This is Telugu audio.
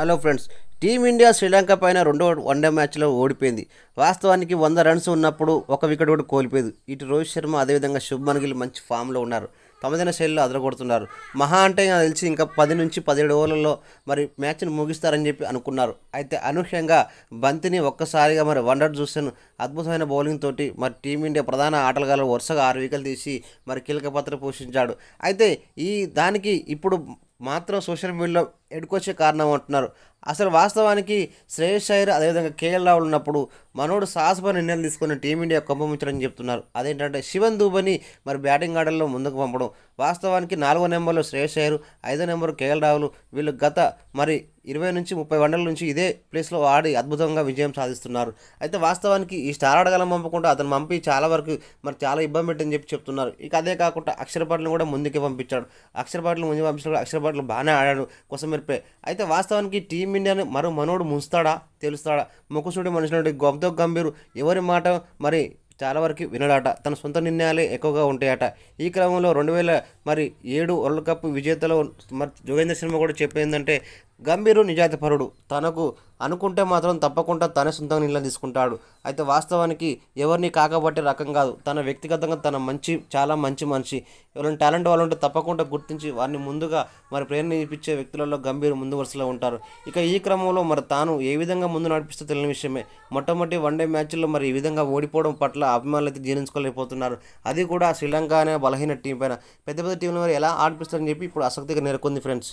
హలో ఫ్రెండ్స్, టీమిండియా శ్రీలంక పైన రెండో వన్డే మ్యాచ్లో ఓడిపోయింది. వాస్తవానికి 100 రన్స్ ఉన్నప్పుడు ఒక వికెట్ కూడా కోల్పోయేది. ఇటు రోహిత్ శర్మ అదేవిధంగా శుభ్మన్ గిల్ మంచి ఫామ్లో ఉన్నారు. తమదైన శైలిలో అదరగొడుతున్నారు. మహా అంటే నాకు తెలిసి ఇంకా 10 నుంచి 17 ఓవర్లలో మరి మ్యాచ్ను ముగిస్తారని చెప్పి అనుకున్నారు. అయితే అనూహ్యంగా బంతిని ఒక్కసారిగా మరి వండర్ జూసెన్ అద్భుతమైన బౌలింగ్ తోటి మరి టీమిండియా ప్రధాన ఆటగాళ్ళు వరుసగా 6 వికెట్లు తీసి మరి కీలక పాత్ర పోషించాడు. అయితే ఈ దానికి ఇప్పుడు మాత్రం సోషల్ మీడియాలో ఎడుకొచ్చే కారణం అంటున్నారు. అసలు వాస్తవానికి శ్రేయస్ అయ్యర్ అదేవిధంగా కేఎల్ రాహుల్ ఉన్నప్పుడు మనోడు సాహసమైన నిర్ణయాలు తీసుకొని టీమిండియా కొంపముంచడని చెప్తున్నారు. అదేంటంటే శివన్ దూబని మరి బ్యాటింగ్ ఆర్డర్లో ముందుకు పంపడం. వాస్తవానికి 4వ నెంబర్లో శ్రేయస్ అయ్యర్, 5వ నెంబర్ కేఎల్ రాహుల్ వీళ్ళు గత మరి 20 నుంచి 30 వన్డేల నుంచి ఇదే ప్లేస్లో ఆడి అద్భుతంగా విజయం సాధిస్తున్నారు. అయితే వాస్తవానికి ఈ స్టార్ ఆటగాళ్ళం పంపకుండా అతను పంపి చాలా వరకు మరి చాలా ఇబ్బంది పెట్టని చెప్పి చెప్తున్నారు. ఇక అదే కాకుండా అక్షర్ పటేల్ని కూడా ముందుకే పంపించాడు. అక్షర్ పటేల్ ముందు పంపించినప్పుడు అక్షర్ పటేల్ బాగానే ఆడాడు కొసమెరిపే. అయితే వాస్తవానికి టీమిండియాని మరో మనోడు ముంచుతాడా తెలుస్తాడా? ముఖసుడి మనిషి గౌతమ్ గంభీర్ ఎవరి మాట మరి చాలా వరకు వినడాట. తన సొంత నిర్ణయాలే ఎక్కువగా ఉంటాయట. ఈ క్రమంలో 2007 వరల్డ్ కప్ విజేతలో మరి జోగేంద్ర శర్మ కూడా చెప్పేందంటే గంభీరు నిజాయితీపరుడు, తనకు అనుకుంటే మాత్రం తప్పకుండా తనే సొంతంగా నిర్ణయం తీసుకుంటాడు. అయితే వాస్తవానికి ఎవరిని కాకబట్టే రకం కాదు. తన వ్యక్తిగతంగా తన చాలా మంచి మనిషి. ఎవరైనా టాలెంట్ వాళ్ళు ఉంటే తప్పకుండా గుర్తించి వారిని ముందుగా మరి ప్రేరణ ఇప్పించే వ్యక్తులలో గంభీర్ ముందు వరుసలో ఉంటారు. ఇక ఈ క్రమంలో మరి తాను ఏ విధంగా ముందు నడిపిస్తే తెలియని విషయమే. మొట్టమొదటి వన్డే మ్యాచ్లో మరి ఈ విధంగా ఓడిపోవడం పట్ల అభిమానులు అయితే జీర్ణించుకోలేకపోతున్నారు. అది కూడా శ్రీలంక అనే బలహీన టీం పైన. పెద్ద పెద్ద టీంలు మరి ఎలా ఆడిపిస్తారని చెప్పి ఇప్పుడు ఆసక్తిగా నెలకొంది ఫ్రెండ్స్.